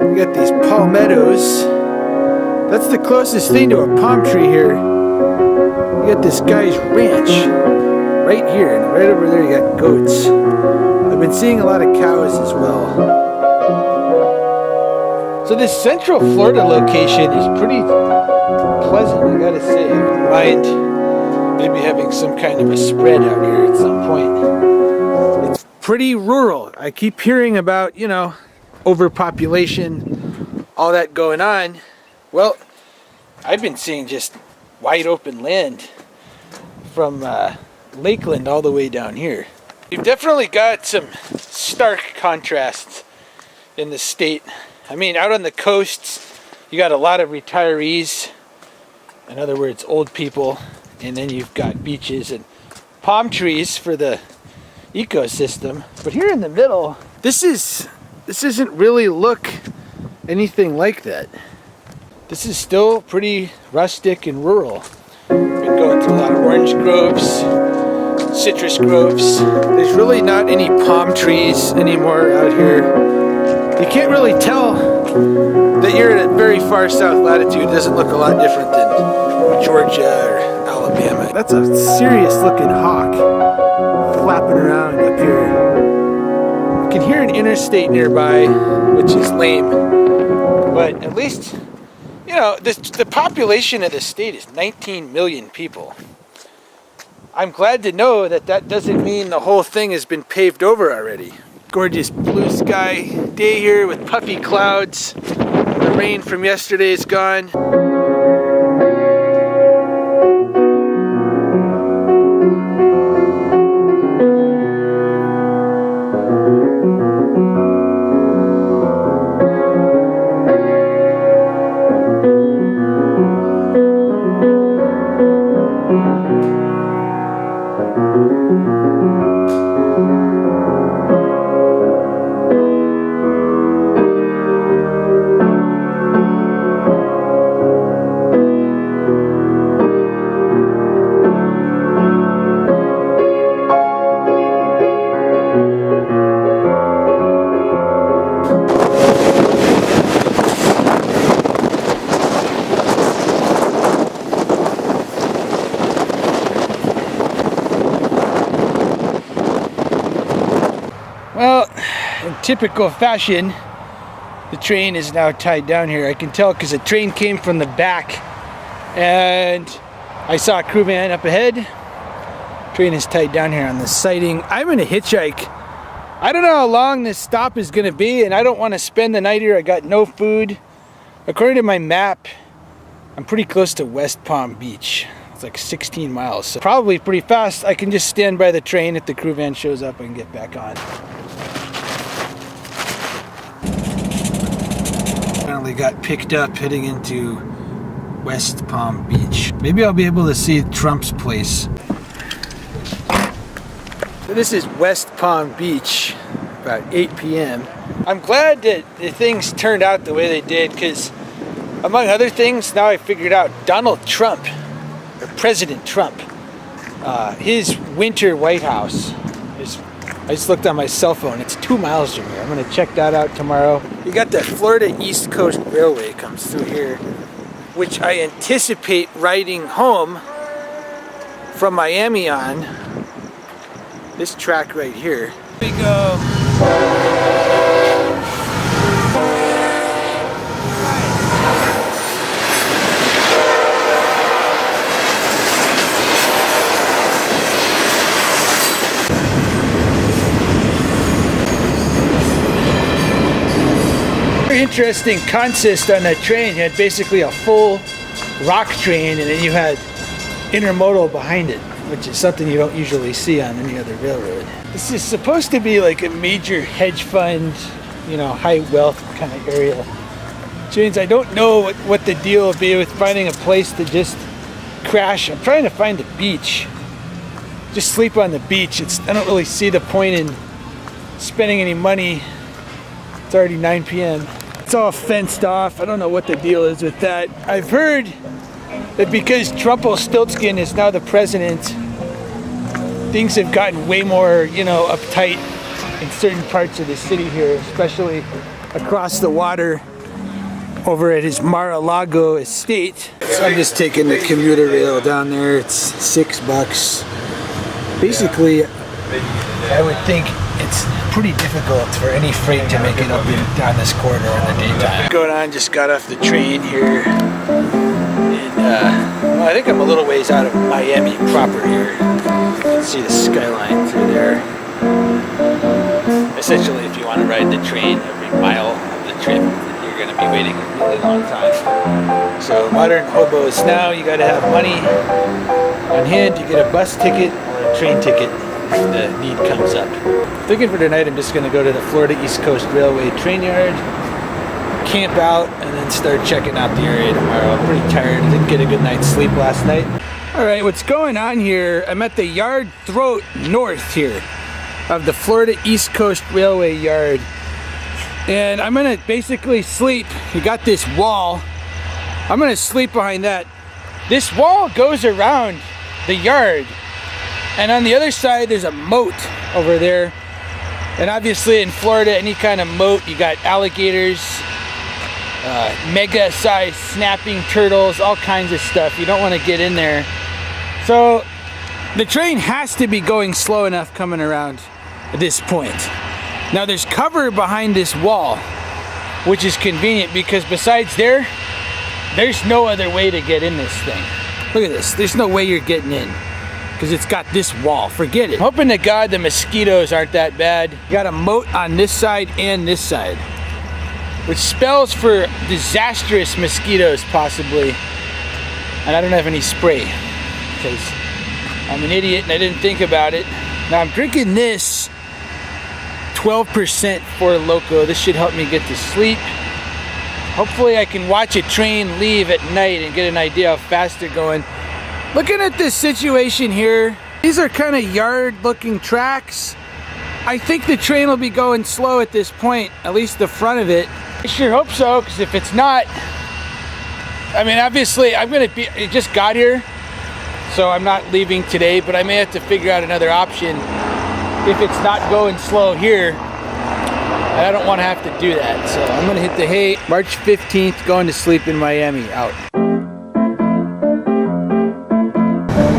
We got these palmettos. That's the closest thing to a palm tree here. You got this guy's ranch right here, and right over there you got goats. I've been seeing a lot of cows as well. So this Central Florida location is pretty pleasant, I gotta say. I wouldn't mind maybe having some kind of a spread out here at some point. It's pretty rural. I keep hearing about, you know, overpopulation, all that going on. Well, I've been seeing just wide open land from Lakeland all the way down here. You've definitely got some stark contrasts in the state. I mean, out on the coasts, you got a lot of retirees, in other words, old people, and then you've got beaches and palm trees for the ecosystem. But here in the middle, this isn't really look anything like that. This is still pretty rustic and rural. Been going through a lot of orange groves, citrus groves. There's really not any palm trees anymore out here. You can't really tell that you're at a very far south latitude. It doesn't look a lot different than Georgia or Alabama. That's a serious looking hawk flapping around up here. You can hear an interstate nearby, which is lame. But at least, you know, the population of the state is 19 million people. I'm glad to know that that doesn't mean the whole thing has been paved over already. Gorgeous blue sky day here with puffy clouds. The rain from yesterday is gone. Well, in typical fashion, the train is now tied down here. I can tell because the train came from the back and I saw a crew van up ahead. Train is tied down here on the siding. I'm gonna hitchhike. I don't know how long this stop is gonna be, and I don't want to spend the night here. I got no food. According to my map, I'm pretty close to West Palm Beach. It's like 16 miles, so probably pretty fast. I can just stand by the train. If the crew van shows up, I can get back on. Finally got picked up heading into West Palm Beach. Maybe I'll be able to see Trump's place. So this is West Palm Beach, about 8 p.m. I'm glad that the things turned out the way they did, because among other things, now I figured out Donald Trump, or President Trump, his winter White House is, I just looked on my cell phone, it's 2 miles from here. I'm gonna check that out tomorrow. You got the Florida East Coast Railway comes through here, which I anticipate riding home from Miami on. This track right here. Here we go. Very interesting consist on that train. You had basically a full rock train, and then you had intermodal behind it, which is something you don't usually see on any other railroad. This is supposed to be like a major hedge fund, you know, high wealth kind of area. James, I don't know what the deal will be with finding a place to just crash. I'm trying to find a beach. Just sleep on the beach. I don't really see the point in spending any money. It's already 9 p.m. It's all fenced off. I don't know what the deal is with that. I've heard that because Trumpelstiltskin is now the president, things have gotten way more, you know, uptight in certain parts of the city here, especially across the water. over at his Mar-a-Lago estate. So I'm just taking the commuter rail down there. It's $6. Basically, I would think it's pretty difficult for any freight to make it up and down this corridor in the daytime. Going on, just got off the train here. And well, I think I'm a little ways out of Miami proper here. You can see the skyline through there. Essentially, if you want to ride the train every mile of the trip, you're going to be waiting a really long time. So modern hobos now, you got to have money on hand. You get a bus ticket or a train ticket if the need comes up. Thinking for tonight, I'm just going to go to the Florida East Coast Railway train yard, camp out, and then start checking out the area tomorrow. I'm pretty tired. I didn't get a good night's sleep last night. All right, what's going on here? I'm at the yard throat north here of the Florida East Coast Railway yard. And I'm gonna basically sleep. You got this wall. I'm gonna sleep behind that. This wall goes around the yard. And on the other side, there's a moat over there. And obviously in Florida, any kind of moat, you got alligators, mega-sized snapping turtles, all kinds of stuff. You don't want to get in there. So the train has to be going slow enough coming around at this point. Now there's cover behind this wall, which is convenient because besides there's no other way to get in this thing. Look at this. There's no way you're getting in because it's got this wall. Forget it. Hoping to God the mosquitoes aren't that bad. You got a moat on this side and this side, which spells for disastrous mosquitoes possibly. And I don't have any spray because I'm an idiot and I didn't think about it. Now I'm drinking this 12% for Loco. This should help me get to sleep. Hopefully I can watch a train leave at night and get an idea how fast they're going. Looking at this situation here, these are kind of yard looking tracks. I think the train will be going slow at this point, at least the front of it. I sure hope so, because if it's not, I mean, obviously it just got here, so I'm not leaving today, but I may have to figure out another option if it's not going slow here. And I don't want to have to do that, so I'm gonna hit the hay. March 15th, going to sleep in Miami, out.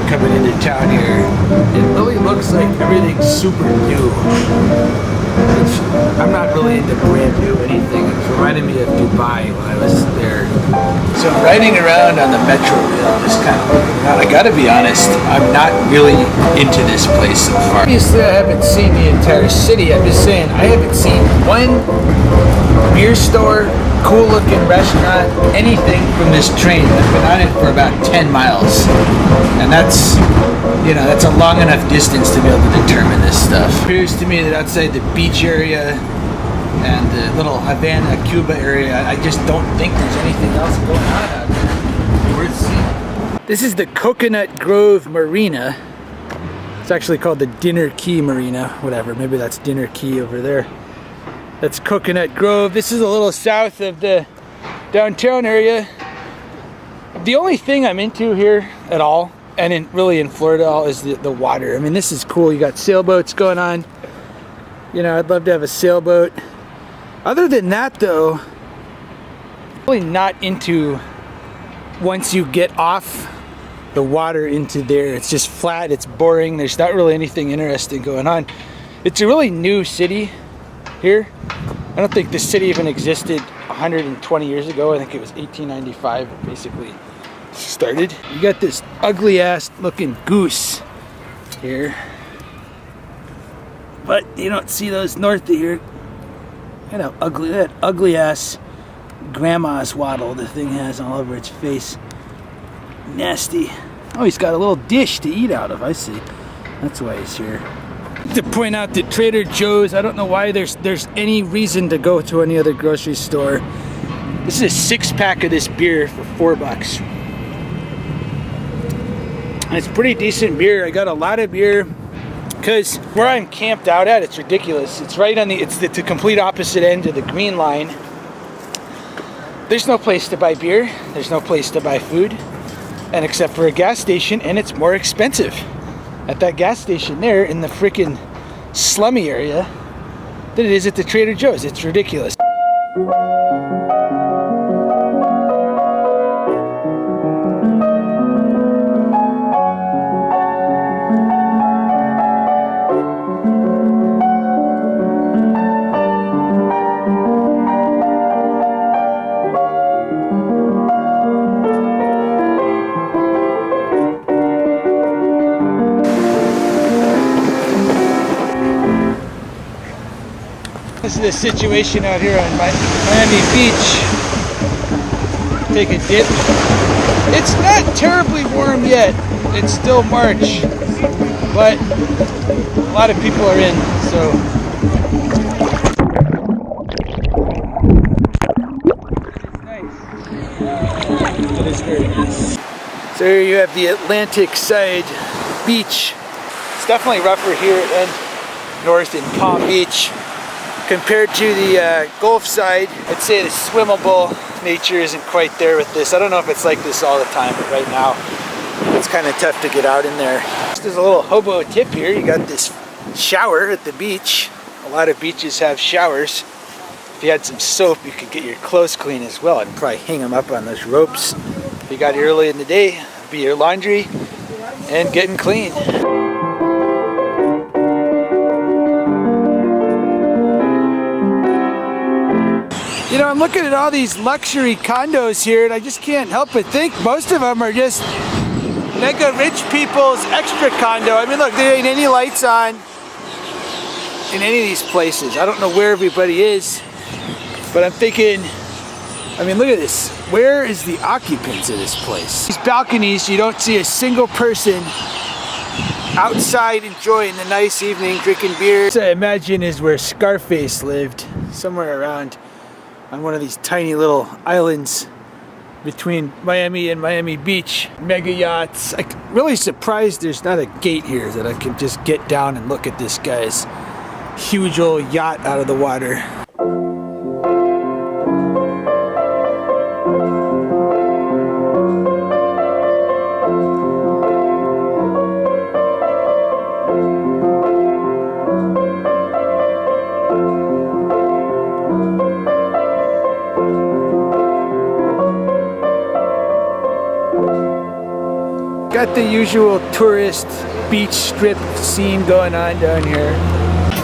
Coming into town here, it really looks like everything's super new. I'm not really into brand new anything. It's reminding me of Dubai when I was there. So riding around on the metro rail, just kind of looking around. I gotta be honest, I'm not really into this place so far. Obviously I haven't seen the entire city. I'm just saying I haven't seen one beer store, cool looking restaurant, anything from this train. I've been on it for about 10 miles. And that's, you know, that's a long enough distance to be able to determine this stuff. It appears to me that outside the beach area and the little Havana, Cuba area, I just don't think there's anything else going on out there worth seeing. This is the Coconut Grove Marina. It's actually called the Dinner Key Marina, whatever. Maybe that's Dinner Key over there. That's Coconut Grove. This is a little south of the downtown area. The only thing I'm into here at all, and really in Florida all, is the water. I mean, this is cool. You got sailboats going on. You know, I'd love to have a sailboat. Other than that though, really not into once you get off the water into there. It's just flat, it's boring. There's not really anything interesting going on. It's a really new city here. I don't think this city even existed 120 years ago. I think it was 1895 it basically started. You got this ugly ass looking goose here, but you don't see those north of here. Kind of ugly, that ugly ass grandma's waddle the thing has all over its face. Nasty. Oh, he's got a little dish to eat out of. I see. That's why he's here. To point out that Trader Joe's, I don't know why there's any reason to go to any other grocery store. This is a 6-pack of this beer for $4. And it's pretty decent beer. I got a lot of beer because where I'm camped out at, it's ridiculous. It's right on it's the complete opposite end of the green line. There's no place to buy beer. There's no place to buy food. And except for a gas station, and it's more expensive at that gas station there in the freaking slummy area than it is at the Trader Joe's. It's ridiculous. the situation out here on Miami Beach. Take a dip. It's not terribly warm yet. It's still March, but a lot of people are in, so. It is very nice. So here you have the Atlantic side beach. It's definitely rougher here and north in Palm Beach compared to the Gulf side. I'd say the swimmable nature isn't quite there with this. I don't know if it's like this all the time, but right now it's kind of tough to get out in there. There's a little hobo tip here. You got this shower at the beach. A lot of beaches have showers. If you had some soap, you could get your clothes clean as well and probably hang them up on those ropes. If you got here early in the day, be your laundry and getting clean. You know, I'm looking at all these luxury condos here and I just can't help but think most of them are just mega rich people's extra condo. I mean, look, there ain't any lights on in any of these places. I don't know where everybody is, but I'm thinking, I mean, look at this. Where is the occupants of this place? These balconies, you don't see a single person outside enjoying the nice evening, drinking beer. This, I imagine, is where Scarface lived, somewhere around on one of these tiny little islands between Miami and Miami Beach. Mega yachts. I'm really surprised there's not a gate here that I can just get down and look at this guy's huge old yacht out of the water. Got the usual tourist beach strip scene going on down here.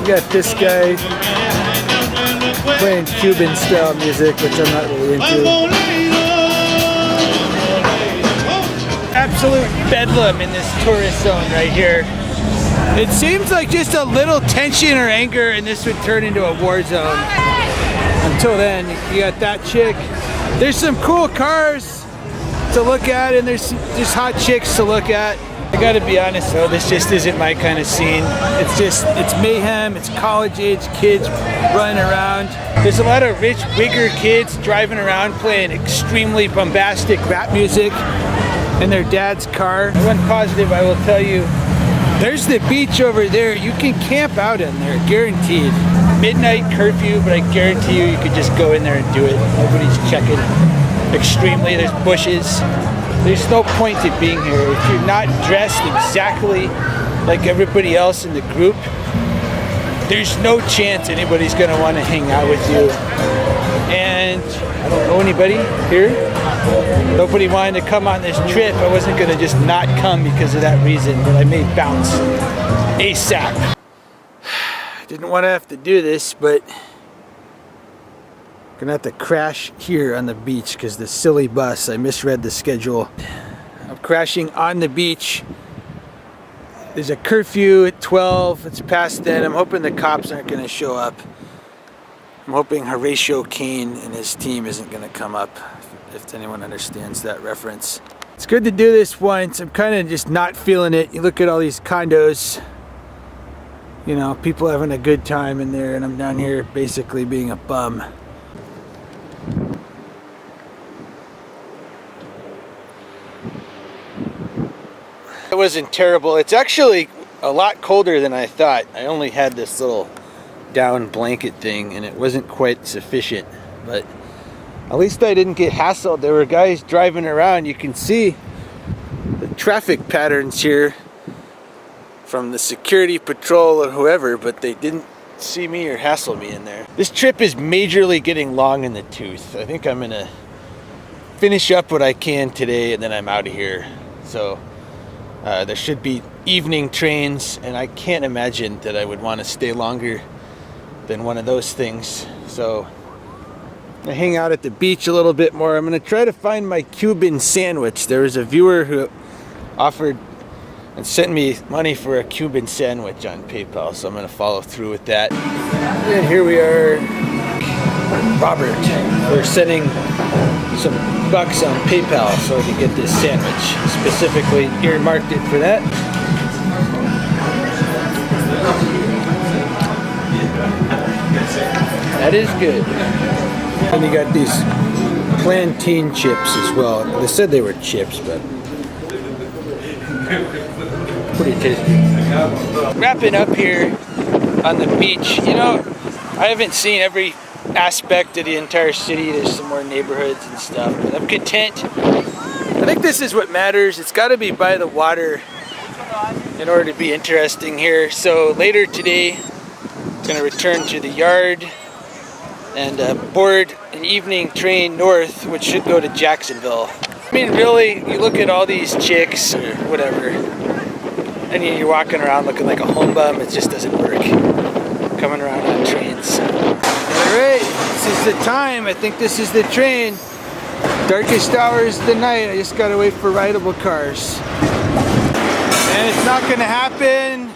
You got this guy playing Cuban style music, which I'm not really into. Absolute bedlam in this tourist zone right here. It seems like just a little tension or anger and this would turn into a war zone. Until then, you got that chick. There's some cool cars to look at and there's hot chicks to look at. I gotta be honest though, this just isn't my kind of scene. It's mayhem, it's college age kids running around. There's a lot of rich, bigger kids driving around playing extremely bombastic rap music in their dad's car. One positive I will tell you, there's the beach over there. You can camp out in there, guaranteed. Midnight curfew, but I guarantee you could just go in there and do it. Nobody's checking. Extremely, there's bushes. There's no point to being here. If you're not dressed exactly like everybody else in the group, there's no chance anybody's gonna want to hang out with you. And I don't know anybody here. Nobody wanted to come on this trip. I wasn't gonna just not come because of that reason, but I may bounce ASAP. I didn't want to have to do this, but gonna have to crash here on the beach because the silly bus, I misread the schedule. I'm crashing on the beach. There's a curfew at 12. It's past then. I'm hoping the cops aren't gonna show up. I'm hoping Horatio Kane and his team isn't gonna come up, if anyone understands that reference. It's good to do this once. I'm kind of just not feeling it. You look at all these condos, you know, people having a good time in there, and I'm down here basically being a bum. It wasn't terrible. It's actually a lot colder than I thought. I only had this little down blanket thing and it wasn't quite sufficient, but at least I didn't get hassled. There were guys driving around. You can see the traffic patterns here from the security patrol or whoever, but they didn't see me or hassle me in there. This trip is majorly getting long in the tooth. I think I'm gonna finish up what I can today and then I'm out of here. So there should be evening trains and I can't imagine that I would want to stay longer than one of those things. So I hang out at the beach a little bit more. I'm gonna try to find my Cuban sandwich. There was a viewer who offered and sent me money for a Cuban sandwich on PayPal, so I'm going to follow through with that. And here we are, Robert. We're sending some bucks on PayPal so I can get this sandwich. Specifically earmarked it for that. That is good. And you got these plantain chips as well. They said they were chips, but pretty tasty. Wrapping up here on the beach. You know, I haven't seen every aspect of the entire city. There's some more neighborhoods and stuff, but I'm content. I think this is what matters. It's got to be by the water in order to be interesting here. So later today, I'm going to return to the yard and board an evening train north, which should go to Jacksonville. I mean, really, you look at all these chicks or whatever, and you're walking around looking like a home bum. It just doesn't work. Coming around on trains. Alright, this is the time. I think this is the train. Darkest hours of the night. I just gotta wait for rideable cars. And it's not gonna happen.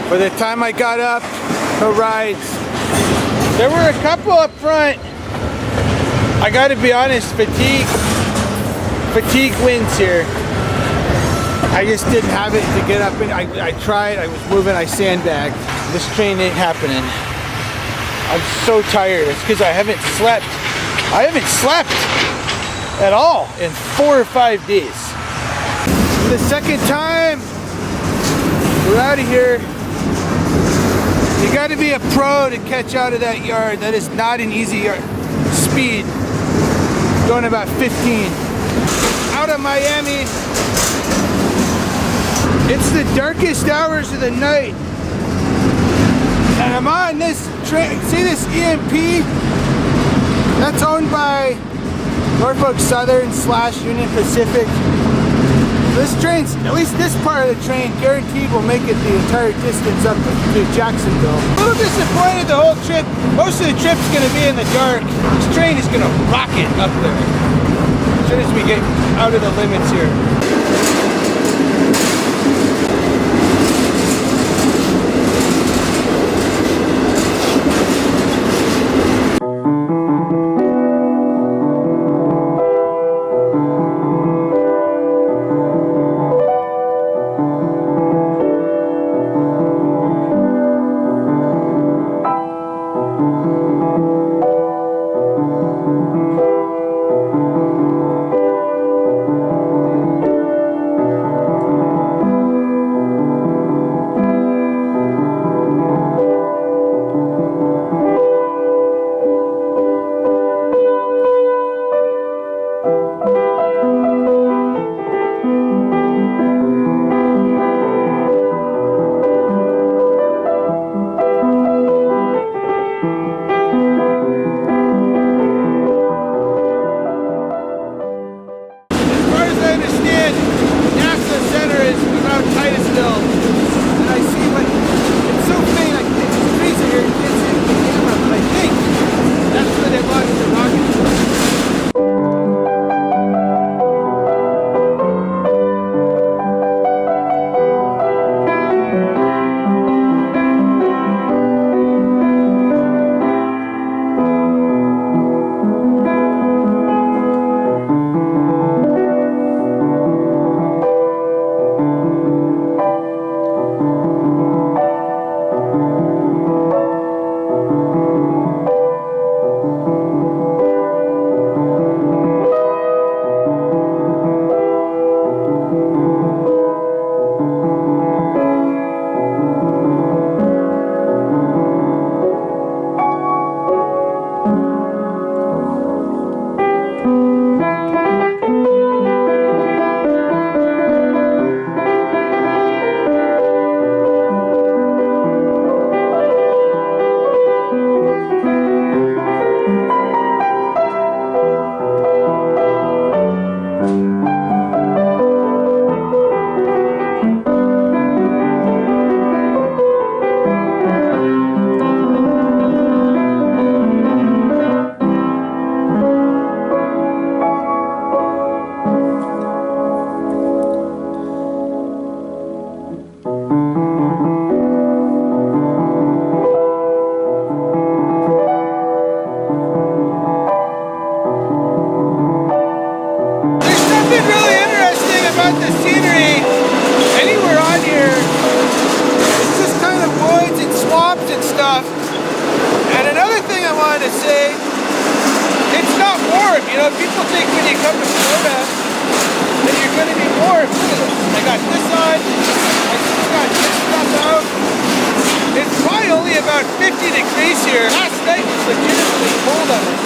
By the time I got up, no rides. There were a couple up front. I gotta be honest, fatigue wins here. I just didn't have it to get up and I tried, I was moving, I sandbagged. This train ain't happening. I'm so tired. It's because I haven't slept. I haven't slept at all in 4 or 5 days. For the second time, we're out of here. You got to be a pro to catch out of that yard. That is not an easy yard. Speed. Going about 15. Out of Miami. It's the darkest hours of the night. And I'm on this train. See this EMP? That's owned by Norfolk Southern / Union Pacific. This train's, at least this part of the train, guaranteed will make it the entire distance up to Jacksonville. A little disappointed the whole trip. Most of the trip's gonna be in the dark. This train is gonna rocket up there as soon as we get out of the limits here. You know, people think when you come to Florida that you're going to be warm. Look at this. I got this on. I still got this stuff out. It's probably only about 50 degrees here. Last night was legitimately cold on it.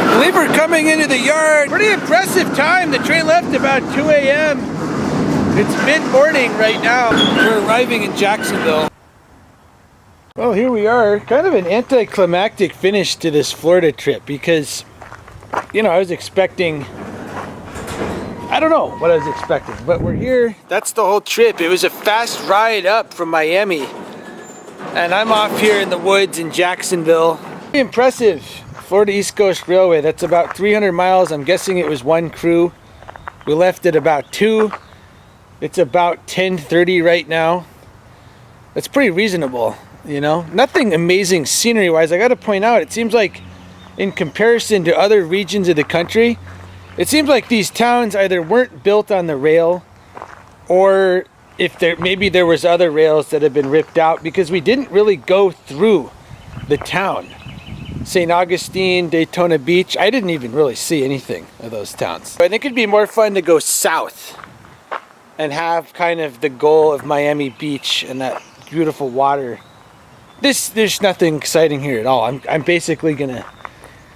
I believe we're coming into the yard. Pretty impressive time. The train left about 2 a.m. It's mid-morning right now. We're arriving in Jacksonville. Well, here we are. Kind of an anticlimactic finish to this Florida trip because, you know, I was expecting, I don't know what I was expecting, but we're here. That's the whole trip. It was a fast ride up from Miami. And I'm off here in the woods in Jacksonville. Pretty impressive. Florida East Coast Railway. That's about 300 miles. I'm guessing it was one crew. We left at about 2. It's about 10:30 right now. That's pretty reasonable, you know. Nothing amazing scenery-wise. I got to point out, it seems like in comparison to other regions of the country, it seems like these towns either weren't built on the rail, or if maybe there was other rails that have been ripped out, because we didn't really go through the town. St. Augustine, Daytona Beach, I didn't even really see anything of those towns. I think it'd be more fun to go south and have kind of the goal of Miami Beach and that beautiful water. There's nothing exciting here at all. I'm basically gonna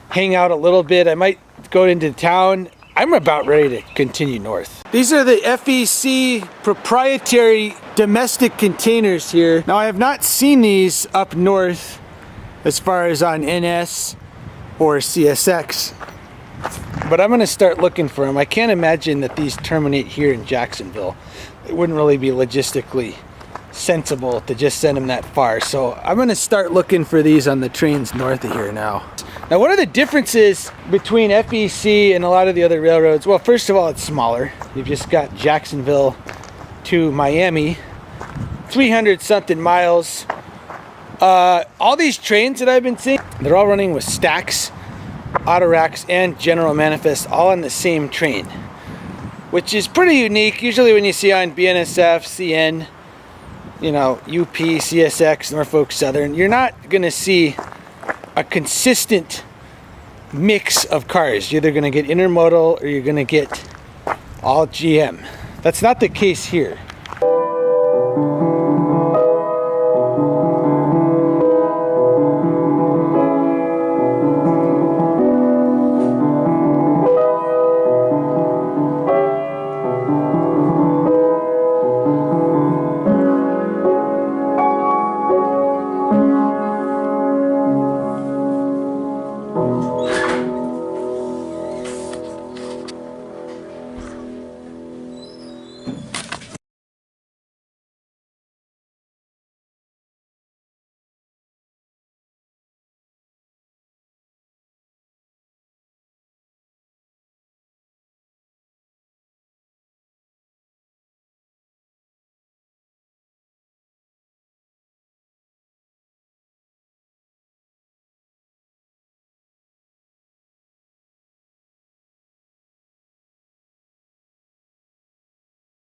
hang out a little bit. I might go into town. I'm about ready to continue north. These are the FEC proprietary domestic containers here. Now, I have not seen these up north as far as on NS or CSX, but I'm gonna start looking for them. I can't imagine that these terminate here in Jacksonville. It wouldn't really be logistically sensible to just send them that far. So I'm gonna start looking for these on the trains north of here now. Now, what are the differences between FEC and a lot of the other railroads? Well, first of all, it's smaller. You've just got Jacksonville to Miami, 300 something miles. All these trains that I've been seeing, they're all running with stacks, auto racks, and general manifest all on the same train, which is pretty unique. Usually when you see on BNSF, CN, you know, UP, CSX, Norfolk Southern, you're not gonna see a consistent mix of cars. You're either gonna get intermodal or you're gonna get all GM. That's not the case here.